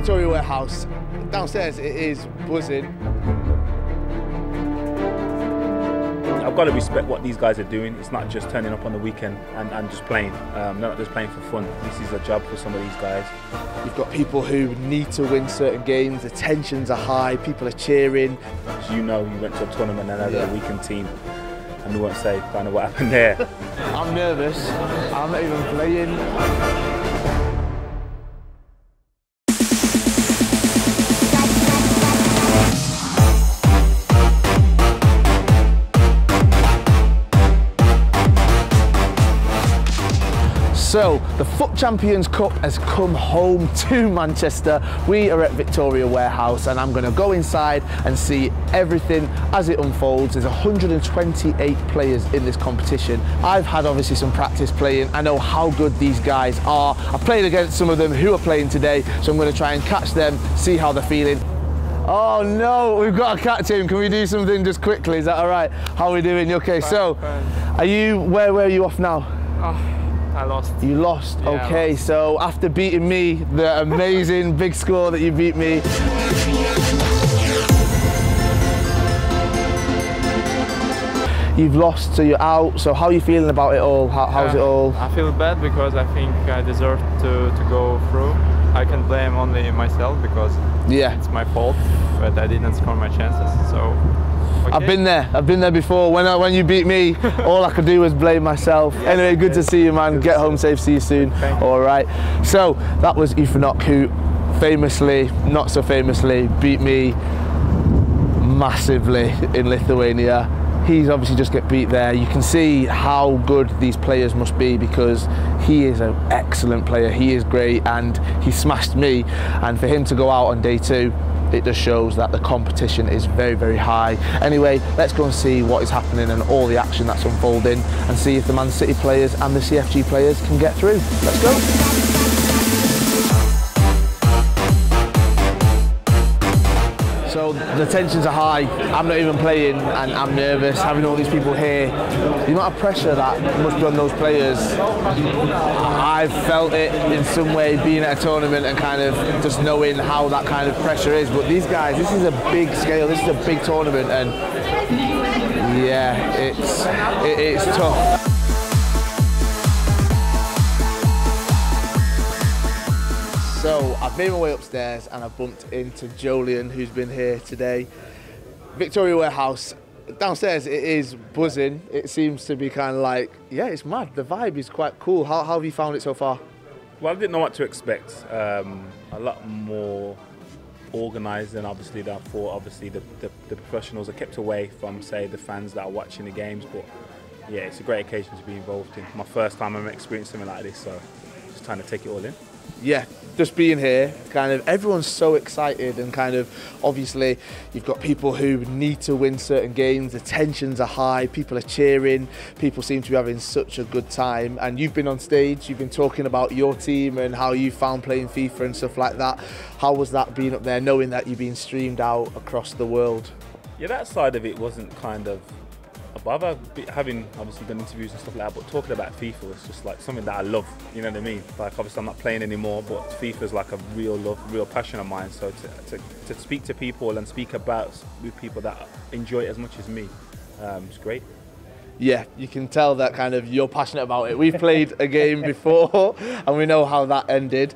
Victoria Warehouse. Downstairs it is buzzing. I've got to respect what these guys are doing. It's not just turning up on the weekend and just playing. They're not just playing for fun. This is a job for some of these guys. You've got people who need to win certain games, the tensions are high, people are cheering. As you know, you went to a tournament and had a weekend team, and we won't say kind of what happened there. I'm nervous, I'm not even playing. So, the FUT Champions Cup has come home to Manchester. We are at Victoria Warehouse and I'm going to go inside and see everything as it unfolds. There's 128 players in this competition. I've had obviously some practice playing. I know how good these guys are. I've played against some of them who are playing today, so I'm going to try and catch them, see how they're feeling. Oh no, we've got to catch him. Can we do something just quickly? Is that all right? How are we doing? You okay? So, are you, where are you off now? I lost. You lost? Yeah, okay, lost. so after beating me, the amazing big score that you beat me. You've lost, so you're out. So how are you feeling about it all? How's it all? I feel bad because I think I deserve to go through. I can blame only myself because it's my fault, but I didn't score my chances, so... Okay. I've been there before. When you beat me, all I could do was blame myself. Anyway, good to see you, man. Get home safe, see you soon. All right. So that was FUT, who famously, not so famously, beat me massively in Lithuania. He's obviously just get beat there. You can see how good these players must be because he is an excellent player. He is great and he smashed me. And for him to go out on day two, it just shows that the competition is very, very high. Anyway, let's go and see what is happening and all the action that's unfolding and see if the Man City players and the CFG players can get through. Let's go. So the tensions are high, I'm not even playing and I'm nervous, having all these people here. The amount of pressure that must be on those players, I've felt it in some way being at a tournament and kind of just knowing how that kind of pressure is. But these guys, this is a big scale, this is a big tournament and yeah, it's tough. So I've made my way upstairs and I've bumped into Jolien, who's been here today. Victoria Warehouse, downstairs it is buzzing. It seems to be kind of like, yeah, it's mad. The vibe is quite cool. How have you found it so far? Well, I didn't know what to expect. A lot more organised than obviously that I thought. Obviously the professionals are kept away from, say, the fans that are watching the games. But yeah, it's a great occasion to be involved in. My first time I'm experiencing something like this, so just trying to take it all in. Yeah, just being here, kind of everyone's so excited and kind of obviously you've got people who need to win certain games, the tensions are high, people are cheering, people seem to be having such a good time, and you've been on stage, you've been talking about your team and how you found playing FIFA and stuff like that. How was that being up there, knowing that you're being streamed out across the world? Yeah, that side of it wasn't kind of a bother, having obviously done interviews and stuff like that, but talking about FIFA was just like something that I love, you know what I mean? Like obviously I'm not playing anymore, but FIFA is like a real love, real passion of mine, so to speak to people and speak about with people that enjoy it as much as me, it's great. Yeah, you can tell that kind of you're passionate about it. We've played a game before and we know how that ended.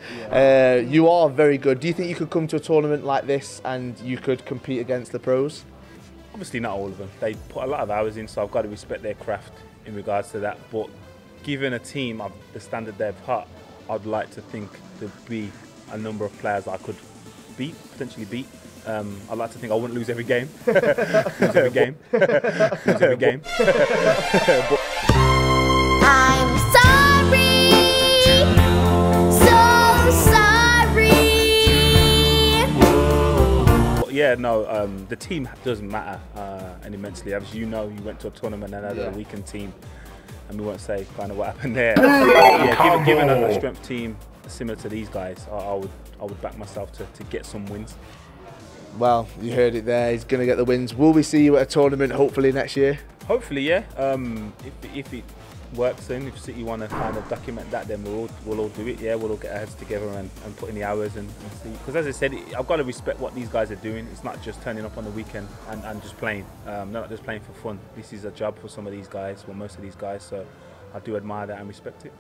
You are very good. Do you think you could come to a tournament like this and you could compete against the pros? Obviously not all of them. They put a lot of hours in, so I've got to respect their craft in regards to that. But given a team of the standard they've had, I'd like to think there'd be a number of players that I could potentially beat. I'd like to think I wouldn't lose every game. Lose every game. Lose every game. But I'm sorry, so sorry. But yeah, no, the team doesn't matter and immensely. As you know, you went to a tournament and had a weekend team, and we won't say kind of what happened there. Yeah, given a strength team similar to these guys, I would back myself to get some wins. Well, you heard it there, he's going to get the wins. Will we see you at a tournament hopefully next year? Hopefully, yeah. work soon. If City want to kind of document that, then we'll all do it. Yeah, we'll all get our heads together and put in the hours and see. Because as I said, I've got to respect what these guys are doing. It's not just turning up on the weekend and just playing. They're not just playing for fun. This is a job for some of these guys, well, most of these guys. So I do admire that and respect it.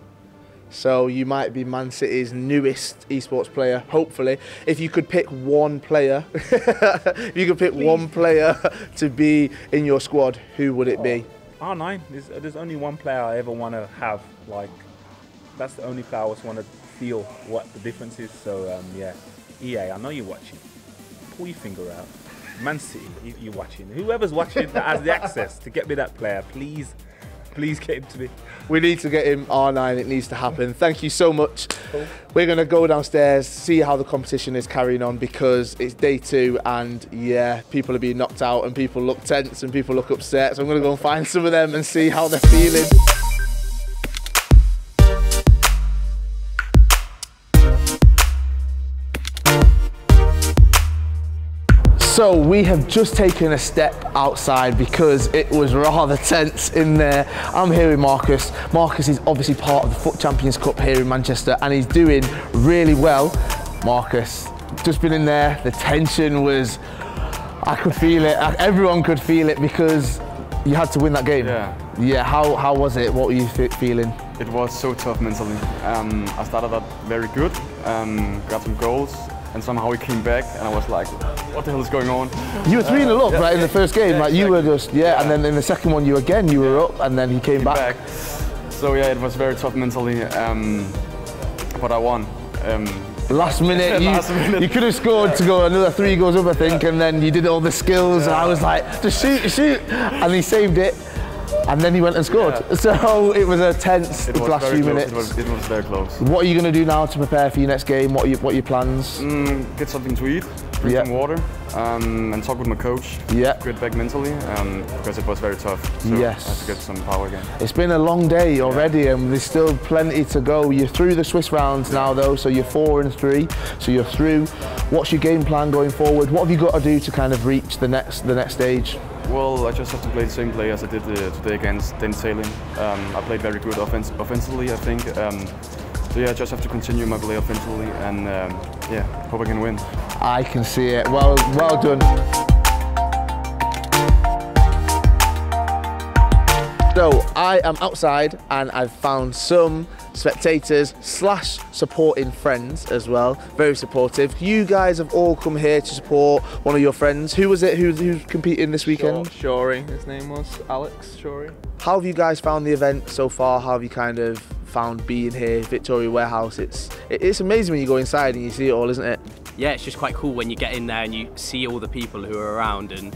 So you might be Man City's newest esports player, hopefully. If you could pick one player, if you could pick one player to be in your squad, who would it be? R9. There's only one player I ever want to have. Like, that's the only player I just want to feel what the difference is. So yeah, EA, I know you're watching. Pull your finger out. Man City, you're watching. Whoever's watching that has the access to get me that player, please get him to me. We need to get him R9, it needs to happen. Thank you so much. Cool. We're going to go downstairs, see how the competition is carrying on, because it's day 2 and yeah, people are being knocked out and people look tense and people look upset. So I'm going to go and find some of them and see how they're feeling. So we have just taken a step outside because it was rather tense in there. I'm here with Marcus. Marcus is obviously part of the FUT Champions Cup here in Manchester and he's doing really well. Marcus, just been in there, the tension was, I could feel it, everyone could feel it because you had to win that game. Yeah, how was it? What were you feeling? It was so tough mentally. I started out very good, got some goals, and somehow we came back and I was like, what the hell is going on? You were 3-0 up, right, in the first game, like exactly. You were just, and then in the second one you were up and then he came back. So yeah, it was very tough mentally, but I won. Last minute, you could have scored to go another 3 goals up, I think, and then you did all the skills and I was like, just shoot, and he saved it. And then he went and scored. So it was a tense last few minutes. It was very close. What are you going to do now to prepare for your next game? What are your plans? Get something to eat, drink some water, and talk with my coach. Get back mentally, because it was very tough. So I have to get some power again. It's been a long day already, and there's still plenty to go. You're through the Swiss rounds now, though, so you're 4-3. So you're through. What's your game plan going forward? What have you got to do to kind of reach the next stage? Well, I just have to play the same play as I did today against Dennis Sailing. I played very good offensively, I think. So yeah, I just have to continue my play offensively and yeah, hope I can win. I can see it. Well done. So I am outside and I've found some spectators / supporting friends as well. Very supportive. You guys have all come here to support one of your friends. Who was it who's competing this weekend? Shorey, his name was Alex Shorey. How have you guys found the event so far? How have you kind of found being here, Victoria Warehouse? It's amazing when you go inside and you see it all, isn't it? Yeah, it's just quite cool when you get in there and you see all the people who are around and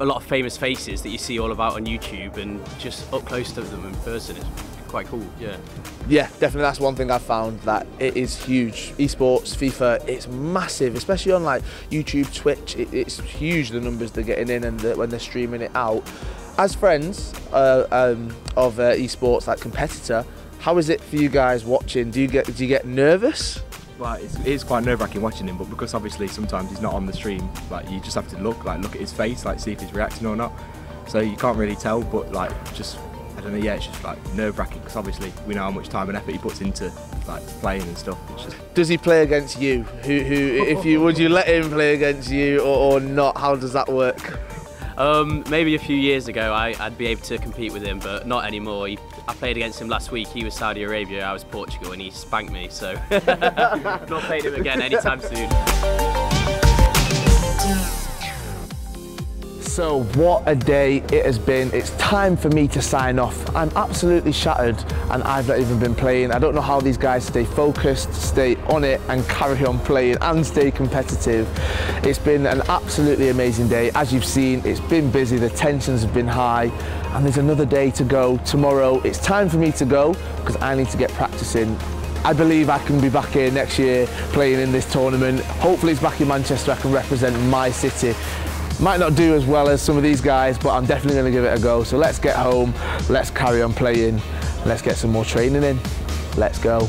a lot of famous faces that you see all about on YouTube, and just up close to them in person is quite cool, yeah. Yeah, definitely that's one thing I've found, that it is huge. Esports, FIFA, it's massive, especially on like YouTube, Twitch, it's huge the numbers they're getting in and when they're streaming it out. As friends of esports, like competitor, how is it for you guys watching? Do you get nervous? Well, it's quite nerve-wracking watching him, but because obviously sometimes he's not on the stream, like you just have to look at his face, like see if he's reacting or not. So you can't really tell, but like just, I don't know, yeah, it's just like nerve-wracking because obviously we know how much time and effort he puts into like playing and stuff. It's just... Does he play against you? Would you let him play against you or not? How does that work? Maybe a few years ago I'd be able to compete with him, but not anymore. I played against him last week. He was Saudi Arabia, I was Portugal, and he spanked me, so not playing him again anytime soon. So what a day it has been. It's time for me to sign off. I'm absolutely shattered and I've not even been playing. I don't know how these guys stay focused, stay on it and carry on playing and stay competitive. It's been an absolutely amazing day. As you've seen, it's been busy, the tensions have been high, and there's another day to go. Tomorrow, it's time for me to go because I need to get practicing. I believe I can be back here next year playing in this tournament. Hopefully it's back in Manchester, I can represent my city. Might not do as well as some of these guys, but I'm definitely going to give it a go. So let's get home, let's carry on playing, let's get some more training in. Let's go.